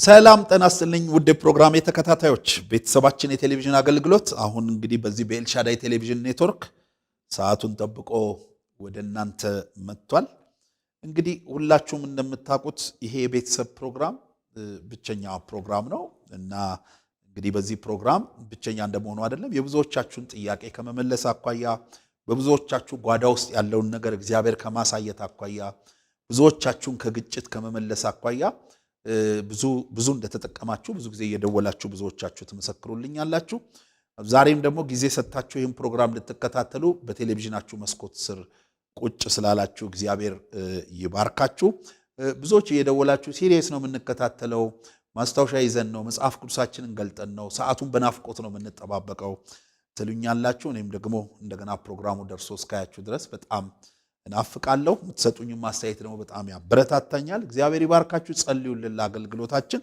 ሰላም ጤና ይስጥልኝ ውድ ፕሮግራም ተከታታዮች ቤተሰባችን የቴሌቪዥን አገልግሎት አሁን እንግዲህ በዚህ በኤልሻዳይ ቴሌቪዥን ኔትወርክ ሰዓቱን ጠብቆ ወደ እናንተ መጥቷል። እንግዲህ ሁላችሁም እንደምታውቁት ይሄ የቤተሰብ ፕሮግራም ብቸኛ ፕሮግራም ነው እና እንግዲህ በዚህ ፕሮግራም ብቸኛ እንደመሆኑ አይደለም የብዙዎቻችሁን ጥያቄ ከመመለስ አኳያ በብዙዎቻችሁ ጓዳ ውስጥ ያለውን ነገር እግዚአብሔር ከማሳየት አኳያ ብዙዎቻችሁን ከግጭት ከመመለስ አኳያ ብዙ እንደተጠቀማችሁ ብዙ ጊዜ እየደወላችሁ ብዙዎቻችሁ ተመሰክሩልኛላችሁ። ዛሬም ደግሞ ጊዜ ሰጣችሁ ይህን ፕሮግራም ልትከታተሉ በቴሌቪዥናችሁ መስኮት ስር ቁጭ ስላላችሁ እግዚአብሔር ይባርካችሁ። ብዙዎች እየደወላችሁ ሲሪየስ ነው የምንከታተለው፣ ማስታወሻ ይዘን ነው፣ መጽሐፍ ቅዱሳችንን ገልጠን ነው፣ ሰዓቱን በናፍቆት ነው የምንጠባበቀው ትሉኛላችሁ። እኔም ደግሞ እንደገና ፕሮግራሙ ደርሶ እስካያችሁ ድረስ በጣም እናፍቃለሁ። የምትሰጡኝ ማስተያየት ደግሞ በጣም ያበረታታኛል። እግዚአብሔር ይባርካችሁ። ጸልዩልን ለአገልግሎታችን።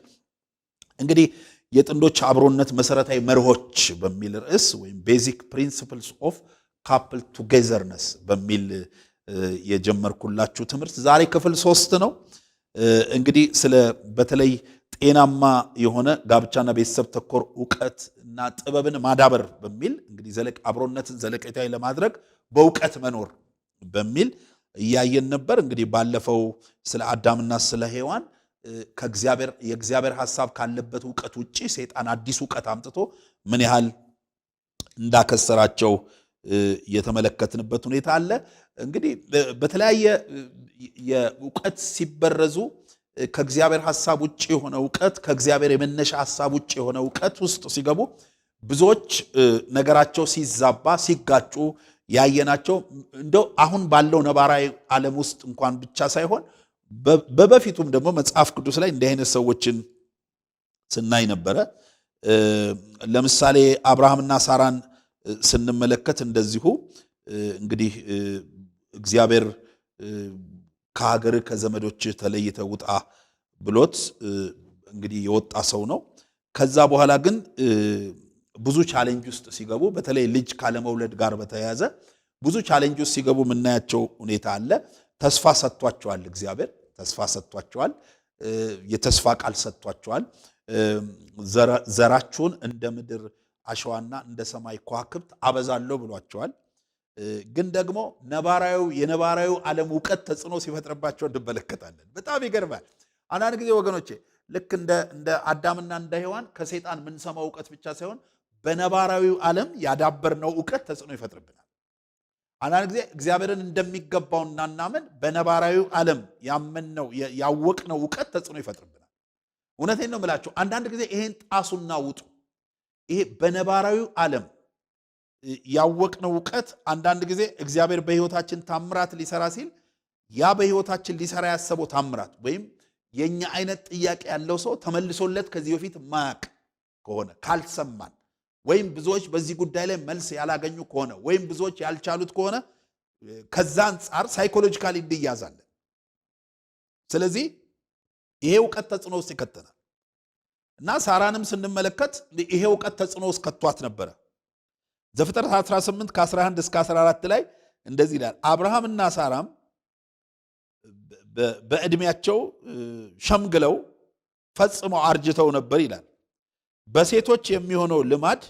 እንግዲህ የጥንዶች አብሮነት መሰረታዊ መርሆች በሚል ርዕስ ወይም ቤዚክ ፕሪንሲፕልስ ኦፍ ካፕል ቱጌዘርነስ በሚል የጀመርኩላችሁ ትምህርት ዛሬ ክፍል 3 ነው። እንግዲህ ስለ በተለይ ጤናማ የሆነ ጋብቻና ቤተሰብ ተኮር ዕውቀት እና ጥበብን ማዳበር በሚል እንግዲህ አብሮነትን ዘለቄታዊ ለማድረግ በዕውቀት መኖር በሚል እያየን ነበር። እንግዲህ ባለፈው ስለ አዳምና ስለ ሔዋን የእግዚአብሔር ሐሳብ ካለበት ዕውቀት ውጪ ሰይጣን አዲስ ዕውቀት አምጥቶ ምን ያህል እንዳከሰራቸው የተመለከትንበት ሁኔታ አለ። እንግዲህ በተለያየ የዕውቀት ሲበረዙ ከእግዚአብሔር ሐሳብ ውጪ የሆነ ዕውቀት ከእግዚአብሔር የመነሻ ሐሳብ ውጪ የሆነ ዕውቀት ውስጥ ሲገቡ ብዙዎች ነገራቸው ሲዛባ ሲጋጩ ያየናቸው እንደው አሁን ባለው ነባራዊ ዓለም ውስጥ እንኳን ብቻ ሳይሆን በበፊቱም ደግሞ መጽሐፍ ቅዱስ ላይ እንዲህ አይነት ሰዎችን ስናይ ነበረ። ለምሳሌ አብርሃምና ሳራን ስንመለከት እንደዚሁ እንግዲህ እግዚአብሔር ከሀገር ከዘመዶች ተለይተህ ውጣ ብሎት እንግዲህ የወጣ ሰው ነው። ከዛ በኋላ ግን ብዙ ቻሌንጅ ውስጥ ሲገቡ በተለይ ልጅ ካለመውለድ ጋር በተያያዘ ብዙ ቻሌንጅ ውስጥ ሲገቡ የምናያቸው ሁኔታ አለ። ተስፋ ሰጥቷቸዋል፣ እግዚአብሔር ተስፋ ሰጥቷቸዋል፣ የተስፋ ቃል ሰጥቷቸዋል። ዘራችሁን እንደ ምድር አሸዋና እንደ ሰማይ ከዋክብት አበዛለሁ ብሏቸዋል። ግን ደግሞ የነባራዊ ዓለም ዕውቀት ተጽዕኖ ሲፈጥርባቸው እንመለከታለን። በጣም ይገርማል። አንዳንድ ጊዜ ወገኖቼ ልክ እንደ አዳምና እንደ ሔዋን ከሰይጣን የምንሰማው ዕውቀት ብቻ ሳይሆን በነባራዊው ዓለም ያዳበርነው ዕውቀት ተጽዕኖ ይፈጥርብናል። አንዳንድ ጊዜ እግዚአብሔርን እንደሚገባው እናናምን በነባራዊው ዓለም ያመንነው ያወቅነው ዕውቀት ተጽዕኖ ይፈጥርብናል። እውነቴን ነው የምላችሁ። አንዳንድ ጊዜ ይሄን ጣሱና ውጡ። ይሄ በነባራዊው ዓለም ያወቅነው ዕውቀት አንዳንድ ጊዜ እግዚአብሔር በሕይወታችን ታምራት ሊሰራ ሲል ያ በሕይወታችን ሊሰራ ያሰበው ታምራት ወይም የኛ አይነት ጥያቄ ያለው ሰው ተመልሶለት ከዚህ በፊት ማያቅ ከሆነ ካልሰማን ወይም ብዙዎች በዚህ ጉዳይ ላይ መልስ ያላገኙ ከሆነ ወይም ብዙዎች ያልቻሉት ከሆነ ከዛ አንጻር ሳይኮሎጂካሊ እንያዛለን። ስለዚህ ይሄ ዕውቀት ተጽዕኖ ውስጥ ይከተናል እና ሳራንም ስንመለከት ይሄ ዕውቀት ተጽዕኖ ውስጥ ከቷት ነበረ። ዘፍጥረት 18 ከ11 እስከ 14 ላይ እንደዚህ ይላል። አብርሃምና ሳራም በዕድሜያቸው ሸምግለው ፈጽመው አርጅተው ነበር ይላል። በሴቶች የሚሆነው ልማድ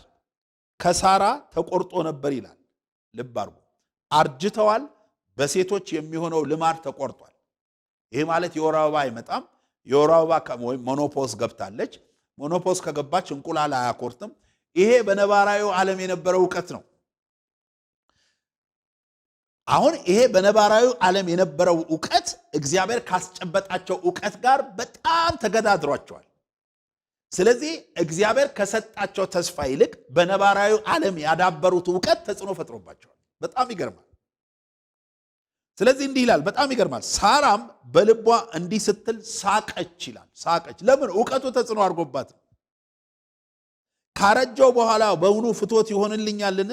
ከሳራ ተቆርጦ ነበር ይላል። ልብ አድርጉ፣ አርጅተዋል። በሴቶች የሚሆነው ልማድ ተቆርጧል። ይሄ ማለት የወር አበባ አይመጣም። የወር አበባ ወይም ሞኖፖዝ ገብታለች። ሞኖፖዝ ከገባች እንቁላል አያኮርትም። ይሄ በነባራዊ ዓለም የነበረው ዕውቀት ነው። አሁን ይሄ በነባራዊ ዓለም የነበረው ዕውቀት እግዚአብሔር ካስጨበጣቸው ዕውቀት ጋር በጣም ተገዳድሯቸዋል። ስለዚህ እግዚአብሔር ከሰጣቸው ተስፋ ይልቅ በነባራዊ ዓለም ያዳበሩት ዕውቀት ተጽዕኖ ፈጥሮባቸዋል። በጣም ይገርማል። ስለዚህ እንዲህ ይላል፣ በጣም ይገርማል። ሳራም በልቧ እንዲህ ስትል ሳቀች ይላል። ሳቀች። ለምን? ዕውቀቱ ተጽዕኖ አድርጎባት። ካረጀው በኋላ በውኑ ፍቶት ይሆንልኛልን?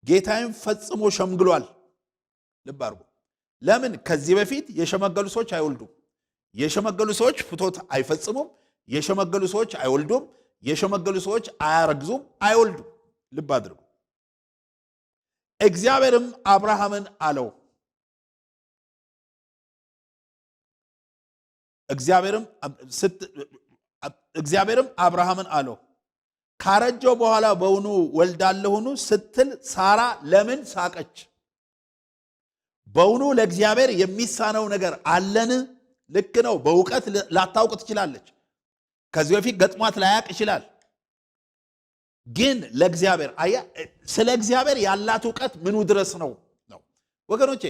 ጌታዬም ፈጽሞ ሸምግሏል። ልብ አድርጉ። ለምን? ከዚህ በፊት የሸመገሉ ሰዎች አይወልዱም። የሸመገሉ ሰዎች ፍቶት አይፈጽሙም። የሸመገሉ ሰዎች አይወልዱም። የሸመገሉ ሰዎች አያረግዙም፣ አይወልዱም። ልብ አድርጉ። እግዚአብሔርም አብርሃምን አለው እግዚአብሔርም አብርሃምን አለው ካረጀው በኋላ በውኑ ወልዳለሁኑ ስትል ሳራ ለምን ሳቀች? በውኑ ለእግዚአብሔር የሚሳነው ነገር አለን? ልክ ነው። በእውቀት ላታውቅ ትችላለች። ከዚህ በፊት ገጥሟት ላያቅ ይችላል። ግን ለእግዚአብሔር ስለ እግዚአብሔር ያላት እውቀት ምኑ ድረስ ነው ወገኖቼ?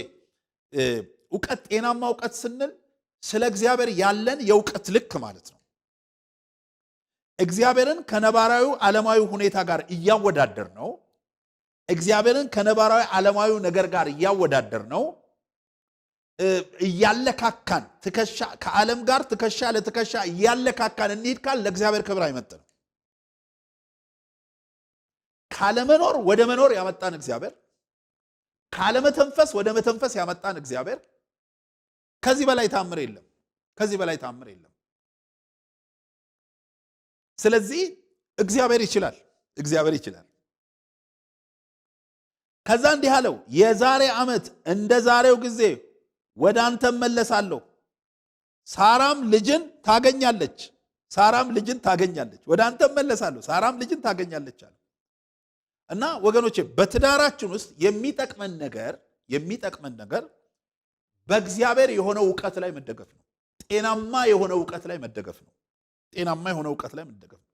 እውቀት ጤናማ እውቀት ስንል ስለ እግዚአብሔር ያለን የእውቀት ልክ ማለት ነው። እግዚአብሔርን ከነባራዊ ዓለማዊ ሁኔታ ጋር እያወዳደር ነው። እግዚአብሔርን ከነባራዊ ዓለማዊ ነገር ጋር እያወዳደር ነው። እያለካካን ትከሻ ከዓለም ጋር ትከሻ ለትከሻ እያለካካን እንሂድ ካል ለእግዚአብሔር ክብር አይመጥንም። ካለመኖር ወደ መኖር ያመጣን እግዚአብሔር፣ ካለመተንፈስ ወደ መተንፈስ ያመጣን እግዚአብሔር ከዚህ በላይ ታምር የለም። ከዚህ በላይ ታምር የለም። ስለዚህ እግዚአብሔር ይችላል። እግዚአብሔር ይችላል። ከዛ እንዲህ አለው የዛሬ ዓመት እንደ ዛሬው ጊዜ ወደ አንተ መለሳለሁ፣ ሳራም ልጅን ታገኛለች። ሳራም ልጅን ታገኛለች። ወደ አንተ መለሳለሁ፣ ሳራም ልጅን ታገኛለች አለ። እና ወገኖቼ በትዳራችን ውስጥ የሚጠቅመን ነገር በእግዚአብሔር የሆነ ዕውቀት ላይ መደገፍ ነው። ጤናማ የሆነ ዕውቀት ላይ መደገፍ ነው። ጤናማ የሆነ ዕውቀት ላይ መደገፍ ነው።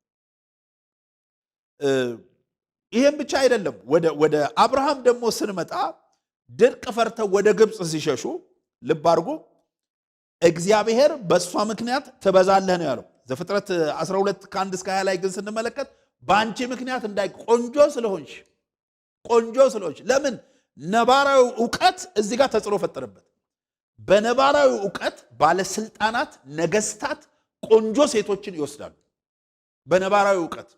ይሄን ብቻ አይደለም። ወደ አብርሃም ደግሞ ስንመጣ ድርቅ ፈርተው ወደ ግብፅ ሲሸሹ ልብ አድርጉ፣ እግዚአብሔር በእሷ ምክንያት ትበዛለህ ነው ያለው። ዘፍጥረት 12 ከ1 እስከ 20 ላይ ግን ስንመለከት በአንቺ ምክንያት ቆንጆ ስለሆንሽ ለምን ነባራዊ ዕውቀት እዚህ ጋር ተጽዕኖ ፈጠረበት። በነባራዊ ዕውቀት ባለስልጣናት፣ ነገስታት ቆንጆ ሴቶችን ይወስዳሉ በነባራዊ ዕውቀት።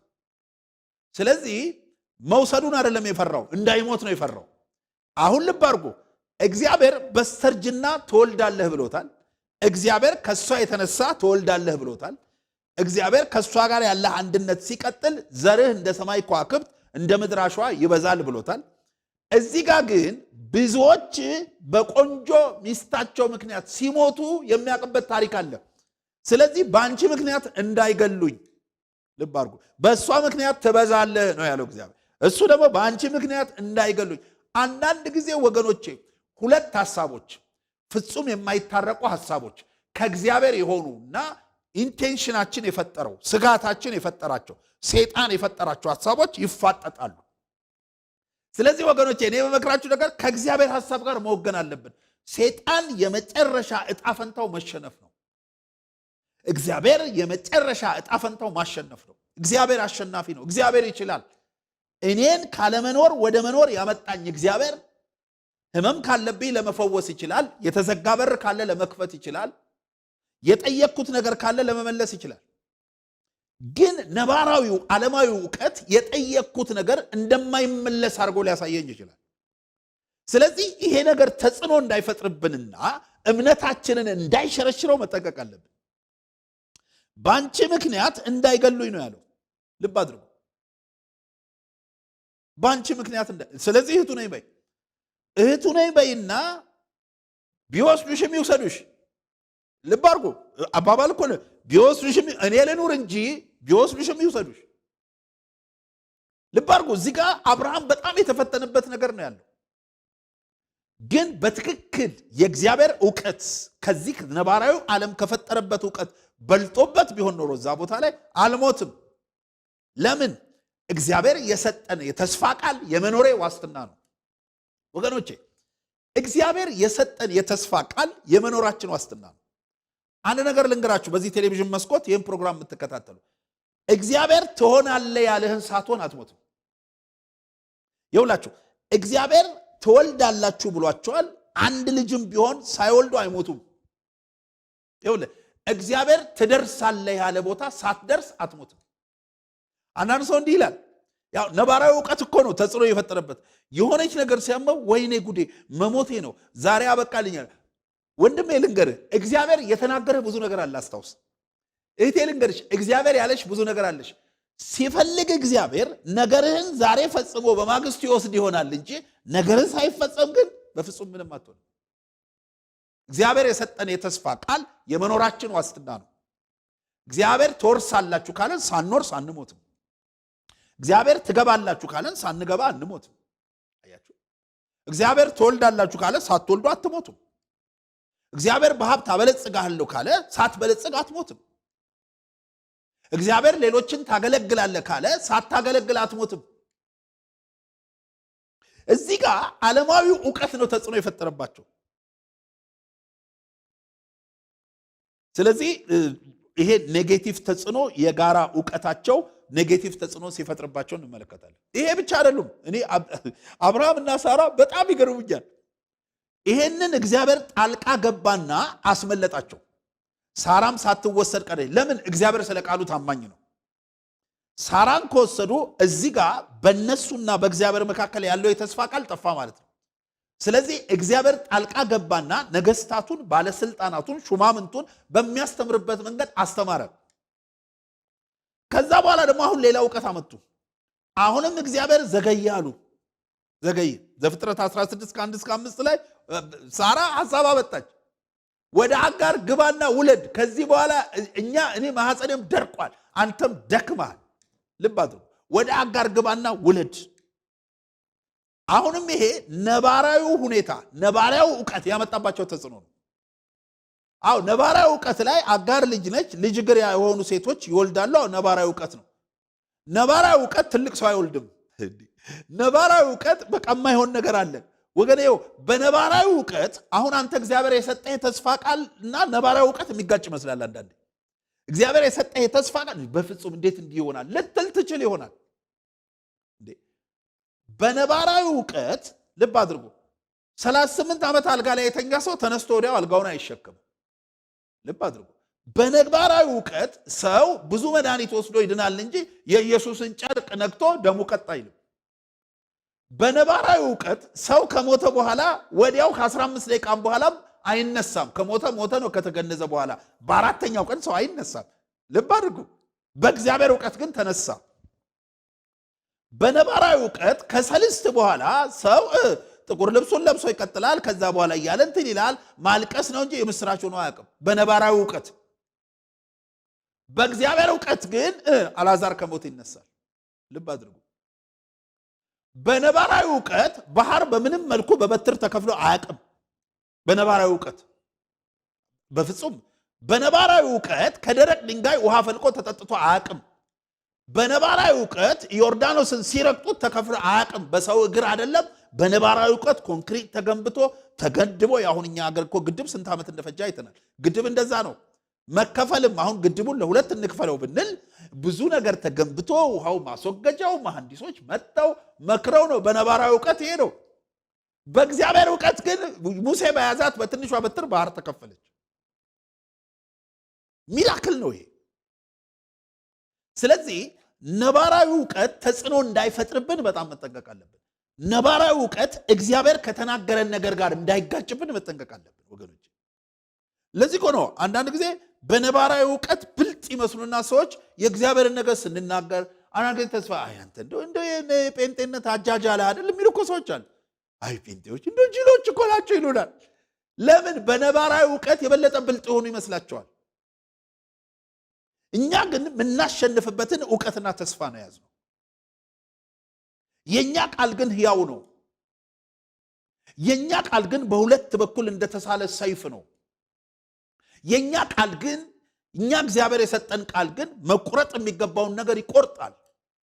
ስለዚህ መውሰዱን አይደለም የፈራው፣ እንዳይሞት ነው የፈራው። አሁን ልብ አድርጎ እግዚአብሔር በስተርጅና ትወልዳለህ ብሎታል። እግዚአብሔር ከሷ የተነሳ ትወልዳለህ ብሎታል። እግዚአብሔር ከሷ ጋር ያለ አንድነት ሲቀጥል ዘርህ እንደ ሰማይ ከዋክብት እንደ ምድር አሸዋ ይበዛል ብሎታል። እዚህ ጋር ግን ብዙዎች በቆንጆ ሚስታቸው ምክንያት ሲሞቱ የሚያውቅበት ታሪክ አለ። ስለዚህ በአንቺ ምክንያት እንዳይገሉኝ፣ ልብ አድርጉ፣ በእሷ ምክንያት ትበዛለህ ነው ያለው እግዚአብሔር። እሱ ደግሞ በአንቺ ምክንያት እንዳይገሉኝ። አንዳንድ ጊዜ ወገኖቼ ሁለት ሐሳቦች፣ ፍጹም የማይታረቁ ሐሳቦች ከእግዚአብሔር የሆኑና ኢንቴንሽናችን የፈጠረው ስጋታችን የፈጠራቸው ሰይጣን የፈጠራቸው ሐሳቦች ይፋጠጣሉ። ስለዚህ ወገኖቼ እኔ በመክራችሁ ነገር ከእግዚአብሔር ሐሳብ ጋር መወገን አለብን። ሰይጣን የመጨረሻ ዕጣ ፈንታው መሸነፍ ነው። እግዚአብሔር የመጨረሻ ዕጣ ፈንታው ማሸነፍ ነው። እግዚአብሔር አሸናፊ ነው። እግዚአብሔር ይችላል። እኔን ካለመኖር ወደ መኖር ያመጣኝ እግዚአብሔር ህመም ካለብኝ ለመፈወስ ይችላል። የተዘጋ በር ካለ ለመክፈት ይችላል። የጠየቅኩት ነገር ካለ ለመመለስ ይችላል። ግን ነባራዊው ዓለማዊ ዕውቀት የጠየቅኩት ነገር እንደማይመለስ አድርጎ ሊያሳየኝ ይችላል። ስለዚህ ይሄ ነገር ተጽዕኖ እንዳይፈጥርብንና እምነታችንን እንዳይሸረሽረው መጠንቀቅ አለብን። በአንቺ ምክንያት እንዳይገሉኝ ነው ያለው። ልብ አድርጉ። በአንቺ ምክንያት ስለዚህ እህቱ ነኝ በይና ቢወስዱሽም ይውሰዱሽ። ልብ አድርጉ። አባባል እኮ ቢወስዱሽም እኔ ልኑር እንጂ ቢወስዱሽም ይውሰዱሽ። ልብ አድርጉ። እዚህ ጋር አብርሃም በጣም የተፈተነበት ነገር ነው ያለው። ግን በትክክል የእግዚአብሔር ዕውቀት ከዚህ ነባራዊ ዓለም ከፈጠረበት ዕውቀት በልጦበት ቢሆን ኖሮ እዛ ቦታ ላይ አልሞትም። ለምን? እግዚአብሔር የሰጠን የተስፋ ቃል የመኖሬ ዋስትና ነው። ወገኖቼ እግዚአብሔር የሰጠን የተስፋ ቃል የመኖራችን ዋስትና ነው። አንድ ነገር ልንገራችሁ፣ በዚህ ቴሌቪዥን መስኮት ይህን ፕሮግራም የምትከታተሉ እግዚአብሔር ትሆናለህ ያለህን ሳትሆን አትሞትም። ይውላችሁ እግዚአብሔር ትወልዳላችሁ ብሏቸዋል። አንድ ልጅም ቢሆን ሳይወልዱ አይሞቱም። ይውላችሁ እግዚአብሔር ትደርሳለህ ያለ ቦታ ሳትደርስ አትሞትም። አንዳንድ ሰው እንዲህ ይላል፣ ያው ነባራዊ ዕውቀት እኮ ነው ተጽዕኖ የፈጠረበት። የሆነች ነገር ሲያመው ወይኔ ጉዴ መሞቴ ነው ዛሬ አበቃልኛል። ወንድሜ ልንገርህ፣ እግዚአብሔር የተናገረህ ብዙ ነገር አለ። አስታውስ። እህቴ ልንገርሽ፣ እግዚአብሔር ያለሽ ብዙ ነገር አለሽ። ሲፈልግ እግዚአብሔር ነገርህን ዛሬ ፈጽሞ በማግስቱ ይወስድ ይሆናል እንጂ ነገርህን ሳይፈጸም ግን በፍጹም ምንም አትሆንም። እግዚአብሔር የሰጠን የተስፋ ቃል የመኖራችን ዋስትና ነው። እግዚአብሔር ትወርሳላችሁ ካለን ሳንወርስ አንሞትም። እግዚአብሔር ትገባላችሁ ካለን ሳንገባ አንሞትም። አያችሁ? እግዚአብሔር ትወልዳላችሁ ካለ ሳትወልዱ አትሞቱም። እግዚአብሔር በሀብት አበለጽጋለሁ ካለ ሳትበለጽግ አትሞትም። እግዚአብሔር ሌሎችን ታገለግላለህ ካለ ሳታገለግል አትሞትም። እዚህ ጋር ዓለማዊ ዕውቀት ነው ተጽዕኖ የፈጠረባቸው። ስለዚህ ይሄ ኔጌቲቭ ተጽዕኖ የጋራ ዕውቀታቸው ኔጌቲቭ ተጽዕኖ ሲፈጥርባቸው እንመለከታለን። ይሄ ብቻ አይደሉም። እኔ አብርሃምና ሳራ በጣም ይገርሙኛል። ይሄንን እግዚአብሔር ጣልቃ ገባና አስመለጣቸው። ሳራም ሳትወሰድ ቀረ። ለምን? እግዚአብሔር ስለ ቃሉ ታማኝ ነው። ሳራን ከወሰዱ እዚህ ጋር በእነሱና በእግዚአብሔር መካከል ያለው የተስፋ ቃል ጠፋ ማለት ነው። ስለዚህ እግዚአብሔር ጣልቃ ገባና ነገስታቱን፣ ባለስልጣናቱን፣ ሹማምንቱን በሚያስተምርበት መንገድ አስተማረ። ከዛ በኋላ ደግሞ አሁን ሌላ ዕውቀት አመጡ። አሁንም እግዚአብሔር ዘገየ አሉ። ዘገየ። ዘፍጥረት 16 ከ1 እስከ 5 ላይ ሳራ ሐሳብ አመጣች። ወደ አጋር ግባና ውለድ፣ ከዚህ በኋላ እኔ ማህፀኔም ደርቋል፣ አንተም ደክመሃል። ልብ አድርጉ። ወደ አጋር ግባና ውለድ። አሁንም ይሄ ነባራዊ ሁኔታ፣ ነባራዊ ዕውቀት ያመጣባቸው ተጽዕኖ ነው። አዎ ነባራዊ ዕውቀት ላይ አጋር ልጅ ነች፣ ልጅ ግር የሆኑ ሴቶች ይወልዳሉ። ነባራዊ ዕውቀት ነው። ነባራዊ ዕውቀት ትልቅ ሰው አይወልድም። ነባራዊ ዕውቀት በቃ የማይሆን ነገር አለ ወገኔው። በነባራዊ ዕውቀት አሁን አንተ እግዚአብሔር የሰጠህ ተስፋ ቃል እና ነባራዊ ዕውቀት የሚጋጭ ይመስላል አንዳንዴ። እግዚአብሔር የሰጠህ ተስፋ ቃል በፍጹም እንዴት እንዲህ ይሆናል ልትል ትችል ይሆናል። በነባራዊ ዕውቀት ልብ አድርጉ። 38 ዓመት አልጋ ላይ የተኛ ሰው ተነስቶ ወዲያው አልጋውን አይሸከም። ልብ አድርጉ። በነባራዊ ዕውቀት ሰው ብዙ መድኃኒት ወስዶ ይድናል እንጂ የኢየሱስን ጨርቅ ነክቶ ደሙ ቀጥ አይልም። በነባራዊ ዕውቀት ሰው ከሞተ በኋላ ወዲያው ከ15 ደቂቃም በኋላም አይነሳም። ከሞተ ሞተ ነው። ከተገነዘ በኋላ በአራተኛው ቀን ሰው አይነሳም። ልብ አድርጉ። በእግዚአብሔር ዕውቀት ግን ተነሳ። በነባራዊ ዕውቀት ከሰልስት በኋላ ሰው ጥቁር ልብሱን ለብሶ ይቀጥላል። ከዛ በኋላ እያለ እንትን ይላል። ማልቀስ ነው እንጂ የምስራች ሆኖ አያውቅም በነባራዊ ዕውቀት። በእግዚአብሔር ዕውቀት ግን አልዓዛር ከሞት ይነሳል። ልብ አድርጉ። በነባራዊ ዕውቀት ባህር በምንም መልኩ በበትር ተከፍሎ አያውቅም። በነባራዊ ዕውቀት በፍጹም። በነባራዊ ዕውቀት ከደረቅ ድንጋይ ውሃ ፈልቆ ተጠጥቶ አያውቅም። በነባራዊ ዕውቀት ዮርዳኖስን ሲረግጡት ተከፍሎ አያውቅም። በሰው እግር አይደለም። በነባራዊ ዕውቀት ኮንክሪት ተገንብቶ ተገድቦ የአሁን እኛ ሀገር እኮ ግድብ ስንት ዓመት እንደፈጃ አይተናል። ግድብ እንደዛ ነው። መከፈልም አሁን ግድቡን ለሁለት እንክፈለው ብንል ብዙ ነገር ተገንብቶ ውሃው ማስወገጃው መሐንዲሶች መጥተው መክረው ነው። በነባራዊ ዕውቀት ይሄ ነው። በእግዚአብሔር ዕውቀት ግን ሙሴ በያዛት በትንሿ በትር ባህር ተከፈለች። ሚራክል ነው ይሄ። ስለዚህ ነባራዊ ዕውቀት ተጽዕኖ እንዳይፈጥርብን በጣም መጠንቀቅ አለብን። ነባራዊ ዕውቀት እግዚአብሔር ከተናገረን ነገር ጋር እንዳይጋጭብን መጠንቀቅ አለብን ወገኖች። ለዚህ እኮ ነው አንዳንድ ጊዜ በነባራዊ ዕውቀት ብልጥ ይመስሉና ሰዎች የእግዚአብሔርን ነገር ስንናገር አንዳንድ ጊዜ ተስፋ አንተ እንደው የጴንጤነት አጃጃለ አይደል የሚሉ እኮ ሰዎች አሉ። አይ ጴንጤዎች እንደው ጅሎች እኮ ናቸው ይሉናል። ለምን? በነባራዊ ዕውቀት የበለጠ ብልጥ ሆኑ ይመስላቸዋል። እኛ ግን የምናሸንፍበትን ዕውቀትና ተስፋ ነው ያዝነው። የኛ ቃል ግን ሕያው ነው። የኛ ቃል ግን በሁለት በኩል እንደተሳለ ሰይፍ ነው። የኛ ቃል ግን እኛ እግዚአብሔር የሰጠን ቃል ግን መቁረጥ የሚገባውን ነገር ይቆርጣል፣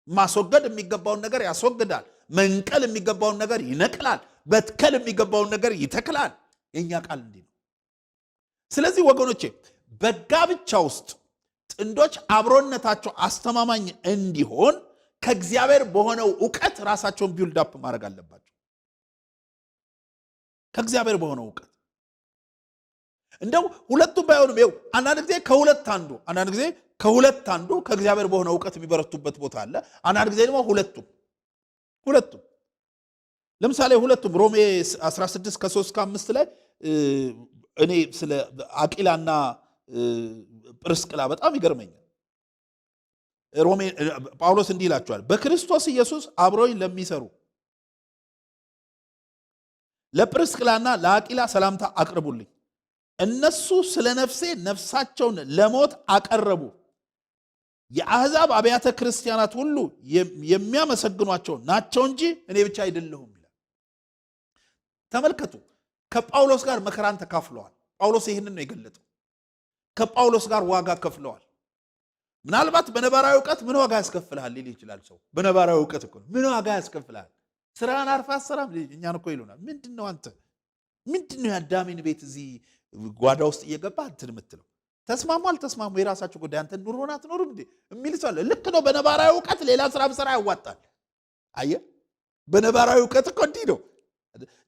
ማስወገድ የሚገባውን ነገር ያስወግዳል፣ መንቀል የሚገባውን ነገር ይነቅላል፣ መትከል የሚገባውን ነገር ይተክላል። የኛ ቃል እንዲህ ነው። ስለዚህ ወገኖቼ በጋብቻ ውስጥ ጥንዶች አብሮነታቸው አስተማማኝ እንዲሆን ከእግዚአብሔር በሆነው ዕውቀት ራሳቸውን ቢልድ አፕ ማድረግ አለባቸው። ከእግዚአብሔር በሆነው ዕውቀት እንደው ሁለቱም ባይሆንም ይኸው አንዳንድ ጊዜ ከሁለት አንዱ ከእግዚአብሔር በሆነው ዕውቀት የሚበረቱበት ቦታ አለ። አንዳንድ ጊዜ ደግሞ ሁለቱም ለምሳሌ ሁለቱም ሮሜ 16 ከ3 ከ5 ላይ እኔ ስለ አቂላና ጵርስቅላ በጣም ይገርመኛል። ጳውሎስ እንዲህ ይላቸዋል፣ በክርስቶስ ኢየሱስ አብሮኝ ለሚሰሩ ለጵርስቅላና ለአቂላ ሰላምታ አቅርቡልኝ። እነሱ ስለ ነፍሴ ነፍሳቸውን ለሞት አቀረቡ። የአሕዛብ አብያተ ክርስቲያናት ሁሉ የሚያመሰግኗቸው ናቸው እንጂ እኔ ብቻ አይደለሁም ይላል። ተመልከቱ፣ ከጳውሎስ ጋር መከራን ተካፍለዋል። ጳውሎስ ይህንን ነው የገለጠው። ከጳውሎስ ጋር ዋጋ ከፍለዋል። ምናልባት በነባራዊ ዕውቀት ምን ዋጋ ያስከፍልሃል ሊል ይችላል ሰው። በነባራዊ ዕውቀት እኮ ምን ዋጋ ያስከፍልሃል? ስራን አርፋ አሰራም እኛን እኮ ይሉናል። ምንድነው አንተ ምንድነው የአዳሚን ቤት እዚህ ጓዳ ውስጥ እየገባ እንትን የምትለው? ተስማሙ አልተስማሙ የራሳቸው ጉዳይ፣ አንተ ኑሮን አትኖርም እንዴ የሚል ሰው አለ። ልክ ነው። በነባራዊ ዕውቀት ሌላ ስራ ብሰራ ያዋጣል። አየህ፣ በነባራዊ ዕውቀት እኮ እንዲህ ነው።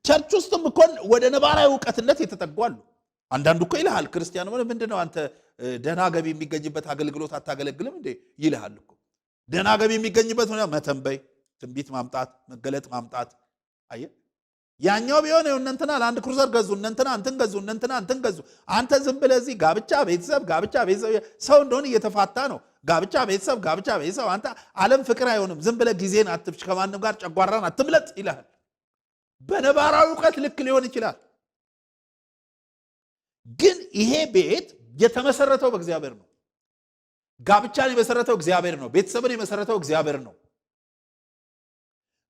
ቸርች ውስጥም እኮ ወደ ነባራዊ ዕውቀትነት የተጠጉ አሉ። አንዳንዱ እኮ ይልሃል ክርስቲያን ሆነ ምንድነው አንተ ደህና ገቢ የሚገኝበት አገልግሎት አታገለግልም እንዴ ይልሃል እኮ። ደህና ገቢ የሚገኝበት ሆነ መተንበይ፣ ትንቢት ማምጣት፣ መገለጥ ማምጣት። አየህ፣ ያኛው ቢሆን እነንትና ለአንድ ክሩዘር ገዙ፣ እነንትና እንትን ገዙ፣ እነንትና እንትን ገዙ። አንተ ዝም ብለህ እዚህ ጋብቻ ቤተሰብ ሰው እንደሆነ እየተፋታ ነው። ጋብቻ ቤተሰብ አንተ ዓለም ፍቅር አይሆንም። ዝም ብለህ ጊዜን አትፍጭ፣ ከማንም ጋር ጨጓራን አትምለጥ ይልሃል። በነባራዊ ዕውቀት ልክ ሊሆን ይችላል። ግን ይሄ ቤት የተመሰረተው በእግዚአብሔር ነው። ጋብቻን የመሰረተው እግዚአብሔር ነው። ቤተሰብን የመሰረተው እግዚአብሔር ነው።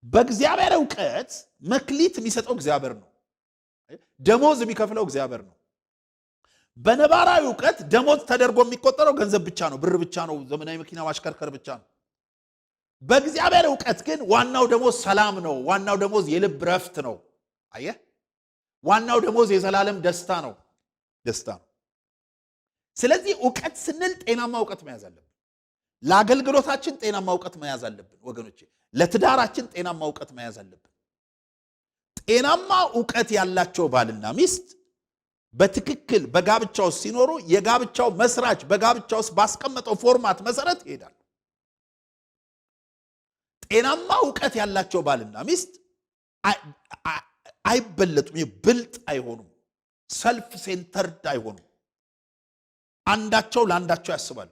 በእግዚአብሔር ዕውቀት መክሊት የሚሰጠው እግዚአብሔር ነው። ደሞዝ የሚከፍለው እግዚአብሔር ነው። በነባራዊ ዕውቀት ደሞዝ ተደርጎ የሚቆጠረው ገንዘብ ብቻ ነው፣ ብር ብቻ ነው፣ ዘመናዊ መኪና ማሽከርከር ብቻ ነው። በእግዚአብሔር ዕውቀት ግን ዋናው ደሞዝ ሰላም ነው። ዋናው ደሞዝ የልብ ረፍት ነው። አየህ፣ ዋናው ደሞዝ የዘላለም ደስታ ነው። ስለዚህ ዕውቀት ስንል ጤናማ ዕውቀት መያዝ አለብን። ለአገልግሎታችን ጤናማ ዕውቀት መያዝ አለብን ወገኖቼ። ለትዳራችን ጤናማ ዕውቀት መያዝ አለብን። ጤናማ ዕውቀት ያላቸው ባልና ሚስት በትክክል በጋብቻ ውስጥ ሲኖሩ የጋብቻው መስራች በጋብቻ ውስጥ ባስቀመጠው ፎርማት መሰረት ይሄዳል። ጤናማ ዕውቀት ያላቸው ባልና ሚስት አይበለጡም፣ ብልጥ አይሆኑም፣ ሰልፍ ሴንተርድ አይሆኑም። አንዳቸው ለአንዳቸው ያስባሉ።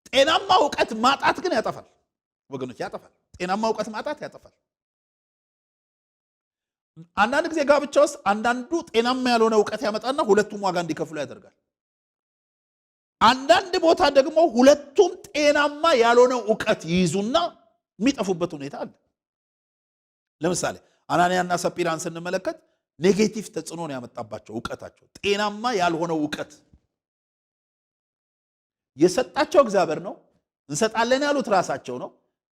ጤናማ ዕውቀት ማጣት ግን ያጠፋል ወገኖች፣ ያጠፋል። ጤናማ ዕውቀት ማጣት ያጠፋል። አንዳንድ ጊዜ ጋብቻ ውስጥ አንዳንዱ ጤናማ ያልሆነ ዕውቀት ያመጣና ሁለቱም ዋጋ እንዲከፍሉ ያደርጋል። አንዳንድ ቦታ ደግሞ ሁለቱም ጤናማ ያልሆነ ዕውቀት ይይዙና የሚጠፉበት ሁኔታ አለ። ለምሳሌ አናንያና ሰጲራን ስንመለከት ኔጌቲቭ ተጽዕኖ ነው ያመጣባቸው ዕውቀታቸው። ጤናማ ያልሆነው ዕውቀት የሰጣቸው እግዚአብሔር ነው። እንሰጣለን ያሉት ራሳቸው ነው።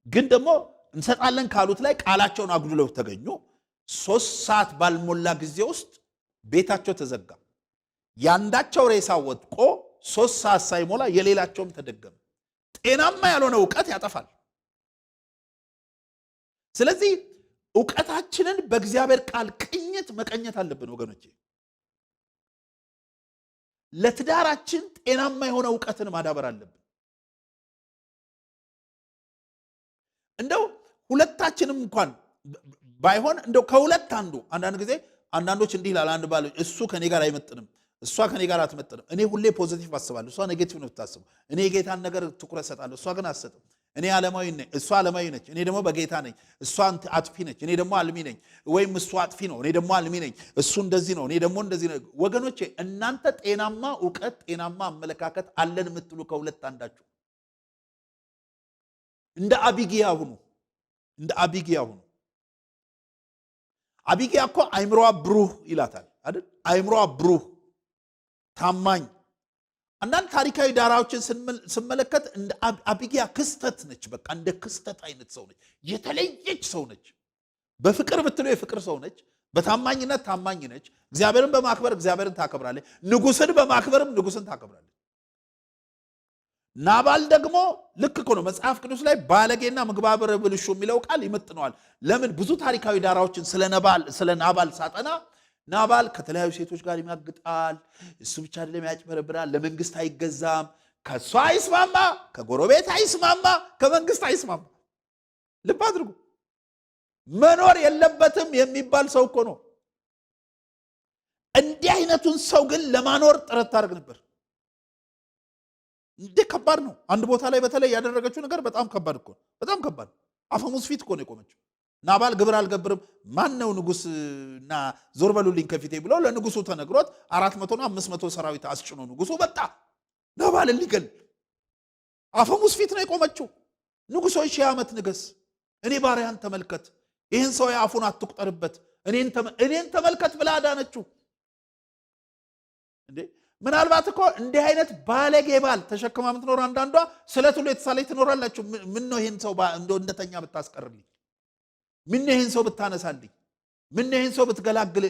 ግን ደግሞ እንሰጣለን ካሉት ላይ ቃላቸውን አጉድለው ተገኙ። 3 ሰዓት ባልሞላ ጊዜ ውስጥ ቤታቸው ተዘጋ። ያንዳቸው ሬሳ ወድቆ 3 ሰዓት ሳይሞላ የሌላቸውም ተደገመ። ጤናማ ያልሆነ ዕውቀት ያጠፋል። ስለዚህ ዕውቀታችንን በእግዚአብሔር ቃል ቅኝት መቀኘት አለብን ወገኖቼ። ለትዳራችን ጤናማ የሆነ ዕውቀትን ማዳበር አለብን። እንደው ሁለታችንም እንኳን ባይሆን እንደው ከሁለት አንዱ አንዳንድ ጊዜ አንዳንዶች እንዲህ ይላል፣ አንድ ባል እሱ ከኔ ጋር አይመጥንም፣ እሷ ከኔ ጋር አትመጥንም። እኔ ሁሌ ፖዚቲቭ አስባለሁ፣ እሷ ኔጌቲቭ ነው የምታስበው። እኔ የጌታን ነገር ትኩረት ሰጣለሁ፣ እሷ ግን አትሰጥም። እኔ ዓለማዊ ነኝ፣ እሷ ዓለማዊ ነች። እኔ ደግሞ በጌታ ነኝ፣ እሷ አጥፊ ነች፣ እኔ ደግሞ አልሚ ነኝ። ወይም እሱ አጥፊ ነው፣ እኔ ደግሞ አልሚ ነኝ። እሱ እንደዚህ ነው፣ እኔ ደግሞ እንደዚህ ነው። ወገኖቼ እናንተ ጤናማ ዕውቀት፣ ጤናማ አመለካከት አለን የምትሉ ከሁለት አንዳችሁ እንደ አቢጊያ ሁኑ። አቢጊያ እኮ አይምሮዋ ብሩህ ይላታል አይደል? አይምሮዋ ብሩህ፣ ታማኝ። አንዳንድ ታሪካዊ ዳራዎችን ስመለከት እንደ አቢጊያ ክስተት ነች። በቃ እንደ ክስተት አይነት ሰው ነች። የተለየች ሰው ነች። በፍቅር ብትለው የፍቅር ሰው ነች። በታማኝነት ታማኝ ነች። እግዚአብሔርን በማክበር እግዚአብሔርን ታከብራለች። ንጉስን በማክበርም ንጉስን ታከብራለች። ናባል ደግሞ ልክ እኮ ነው። መጽሐፍ ቅዱስ ላይ ምግባረ ብልሹ የሚለው ቃል ይመጥነዋል። ለምን? ብዙ ታሪካዊ ዳራዎችን ስለ ናባል ሳጠና ናባል ከተለያዩ ሴቶች ጋር ይማግጣል። እሱ ብቻ አይደለም፣ ያጭበረብራል። ለመንግስት አይገዛም። ከሷ አይስማማ፣ ከጎረቤት አይስማማ፣ ከመንግስት አይስማማ። ልብ አድርጉ። መኖር የለበትም የሚባል ሰው እኮ ነው። እንዲህ አይነቱን ሰው ግን ለማኖር ጥረት ታደርግ ነበር። እንዴ ከባድ ነው። አንድ ቦታ ላይ በተለይ ያደረገችው ነገር በጣም ከባድ እኮ ነው። በጣም ከባድ። አፈሙዝ ፊት እኮ ነው የቆመችው። ናባል ግብር አልገብርም ማን ነው ንጉስና ዞር በሉልኝ ከፊቴ ብሎ ለንጉሱ ተነግሮት 400 እና 500 ሰራዊት አስጭኖ ንጉሱ ወጣ ናባልን ሊገል። አፈሙስ ፊት ነው የቆመችው። ንጉሥ ሆይ 1000 ዓመት ንገስ፣ እኔ ባሪያን ተመልከት፣ ይህን ሰው አፉን አትቁጠርበት፣ እኔን ተመልከት ብላ አዳነችው። እንዴ ምናልባት እኮ እንዲህ አይነት ባለጌ ባል ተሸክማ የምትኖር አንዳንዷ ስለት ሁሉ የተሳለች ትኖራላችሁ። ምን ነው ይህን ሰው እንደተኛ ብታስቀርልኝ፣ ምን ነው ይህን ሰው ብታነሳልኝ፣ ምን ነው ይህን ሰው ብትገላግል፣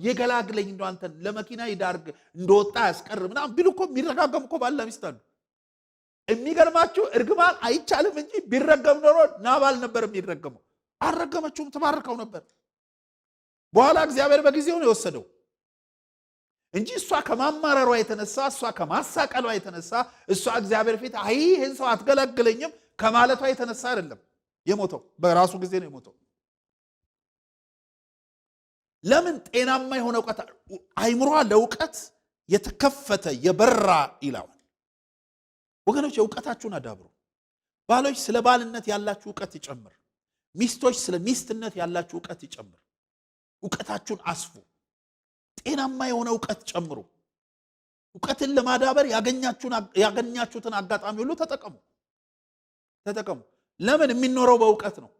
የገላግለኝ እንደው አንተን ለመኪና ይዳርግ እንደወጣ ያስቀር ምናምን ቢሉ እኮ የሚረጋገም እኮ ባልና ሚስት አሉ። የሚገርማችሁ እርግማን አይቻልም እንጂ ቢረገም ኖሮ ናባል ነበር የሚረገመው። አልረገመችውም፣ ተባርከው ነበር። በኋላ እግዚአብሔር በጊዜው ነው የወሰደው እንጂ እሷ ከማማረሯ የተነሳ እሷ ከማሳቀሏ የተነሳ እሷ እግዚአብሔር ፊት አይ ይህን ሰው አትገላግለኝም ከማለቷ የተነሳ አይደለም የሞተው። በራሱ ጊዜ ነው የሞተው። ለምን? ጤናማ የሆነ እውቀት አይምሯ ለእውቀት የተከፈተ የበራ ይላል። ወገኖች እውቀታችሁን አዳብሩ። ባሎች ስለ ባልነት ያላችሁ እውቀት ይጨምር። ሚስቶች ስለ ሚስትነት ያላችሁ እውቀት ይጨምር። እውቀታችሁን አስፉ። ጤናማ የሆነ እውቀት ጨምሩ። እውቀትን ለማዳበር ያገኛችሁትን አጋጣሚ ሁሉ ተጠቀሙ። ለምን? የሚኖረው በእውቀት ነው።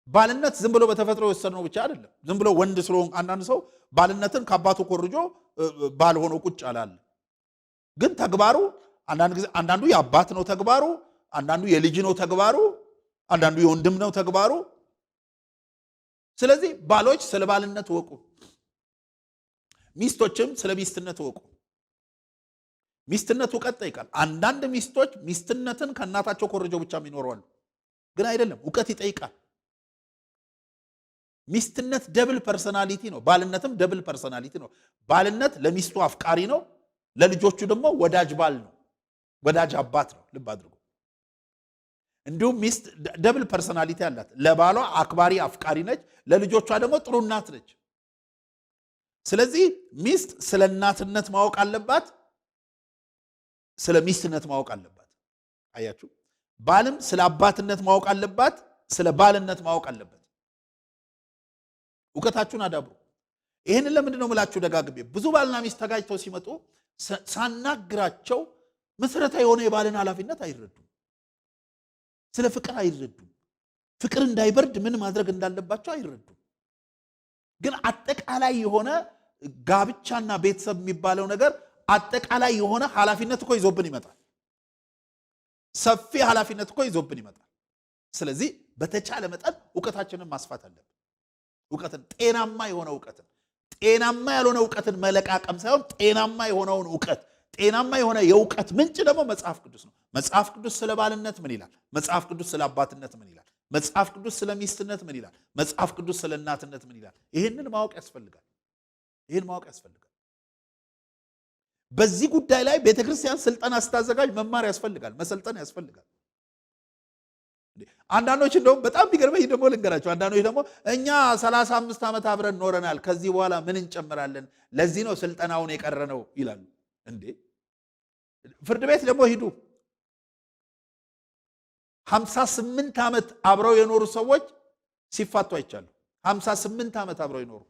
ባልነት ዝም ብሎ በተፈጥሮ የወሰድነው ብቻ አይደለም። ዝም ብሎ ወንድ ስለሆነ አንዳንድ ሰው ባልነትን ከአባቱ ኮርጆ ባል ሆኖ ቁጭ አላለ። ግን ተግባሩ አንዳንዱ የአባት ነው ተግባሩ፣ አንዳንዱ የልጅ ነው ተግባሩ፣ አንዳንዱ የወንድም ነው ተግባሩ። ስለዚህ ባሎች ስለ ባልነት ወቁ፣ ሚስቶችም ስለ ሚስትነት ወቁ። ሚስትነት እውቀት ይጠይቃል። አንዳንድ ሚስቶች ሚስትነትን ከእናታቸው ኮርጀው ብቻ ይኖራሉ። ግን አይደለም፣ እውቀት ይጠይቃል። ሚስትነት ደብል ፐርሰናሊቲ ነው፣ ባልነትም ደብል ፐርሰናሊቲ ነው። ባልነት ለሚስቱ አፍቃሪ ነው፣ ለልጆቹ ደግሞ ወዳጅ ባል ነው፣ ወዳጅ አባት ነው። ልብ አድርጉ። እንዲሁም ሚስት ደብል ፐርሰናሊቲ አላት። ለባሏ አክባሪ አፍቃሪ ነች፣ ለልጆቿ ደግሞ ጥሩ እናት ነች። ስለዚህ ሚስት ስለ እናትነት ማወቅ አለባት፣ ስለ ሚስትነት ማወቅ አለባት። አያችሁ፣ ባልም ስለ አባትነት ማወቅ አለባት፣ ስለ ባልነት ማወቅ አለበት። እውቀታችሁን አዳብሩ። ይህንን ለምንድን ነው የምላችሁ ደጋግሜ? ብዙ ባልና ሚስት ተጋጭተው ሲመጡ ሳናግራቸው መሰረታዊ የሆነ የባልን ኃላፊነት አይረዱም። ስለ ፍቅር አይረዱም። ፍቅር እንዳይበርድ ምን ማድረግ እንዳለባቸው አይረዱም። ግን አጠቃላይ የሆነ ጋብቻና ቤተሰብ የሚባለው ነገር አጠቃላይ የሆነ ኃላፊነት እኮ ይዞብን ይመጣል። ሰፊ ኃላፊነት እኮ ይዞብን ይመጣል። ስለዚህ በተቻለ መጠን እውቀታችንን ማስፋት አለብን። እውቀትን፣ ጤናማ የሆነ እውቀትን፣ ጤናማ ያልሆነ እውቀትን መለቃቀም ሳይሆን ጤናማ የሆነውን እውቀት፣ ጤናማ የሆነ የእውቀት ምንጭ ደግሞ መጽሐፍ ቅዱስ ነው። መጽሐፍ ቅዱስ ስለ ባልነት ምን ይላል? መጽሐፍ ቅዱስ ስለ አባትነት ምን ይላል? መጽሐፍ ቅዱስ ስለ ሚስትነት ምን ይላል? መጽሐፍ ቅዱስ ስለ እናትነት ምን ይላል? ይህንን ማወቅ ያስፈልጋል። በዚህ ጉዳይ ላይ ቤተክርስቲያን ስልጠና ስታዘጋጅ መማር ያስፈልጋል፣ መሰልጠን ያስፈልጋል። አንዳንዶች እንደውም በጣም ቢገርመኝ ደግሞ ልንገራቸው። አንዳንዶች ደግሞ እኛ 35 ዓመት አብረን ኖረናል፣ ከዚህ በኋላ ምን እንጨምራለን? ለዚህ ነው ስልጠናውን የቀረነው ይላሉ። እንዴ ፍርድ ቤት ደግሞ ሂዱ። 58 ዓመት አብረው የኖሩ ሰዎች ሲፋቱ አይቻሉ። 58 ዓመት አብረው የኖሩ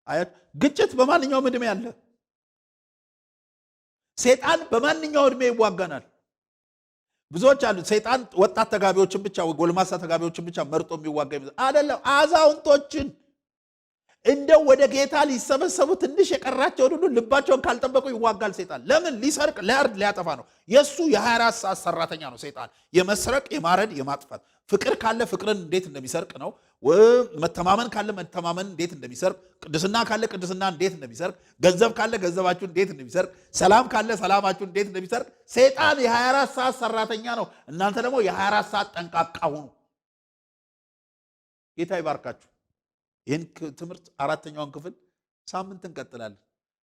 አያት። ግጭት በማንኛውም እድሜ አለ። ሰይጣን በማንኛውም እድሜ ይዋጋናል። ብዙዎች አሉ ሰይጣን ወጣት ተጋቢዎችን ብቻ ጎልማሳ ተጋቢዎችን ብቻ መርጦ የሚዋጋ አይደለም። አዛውንቶችን እንደው ወደ ጌታ ሊሰበሰቡ ትንሽ የቀራቸውን ሁሉ ልባቸውን ካልጠበቁ ይዋጋል ሰይጣን። ለምን? ሊሰርቅ፣ ሊያርድ፣ ሊያጠፋ ነው። የሱ የ24 ሰዓት ሰራተኛ ነው ሰይጣን። የመስረቅ፣ የማረድ፣ የማጥፋት። ፍቅር ካለ ፍቅርን እንዴት እንደሚሰርቅ ነው። መተማመን ካለ መተማመን እንዴት እንደሚሰርቅ፣ ቅድስና ካለ ቅድስና እንዴት እንደሚሰርቅ፣ ገንዘብ ካለ ገንዘባችሁ እንዴት እንደሚሰርቅ፣ ሰላም ካለ ሰላማችሁ እንዴት እንደሚሰርቅ። ሰይጣን የ24 ሰዓት ሰራተኛ ነው። እናንተ ደግሞ የ24 ሰዓት ጠንቃቃ ሁኑ። ጌታ ይባርካችሁ። ይህን ትምህርት 4ኛውን ክፍል ሳምንት እንቀጥላለን።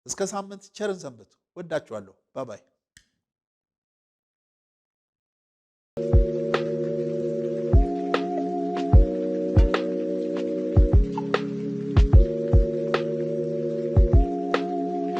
እስከ ሳምንት ቸርን ሰንብቱ። ወዳችኋለሁ። ባባይ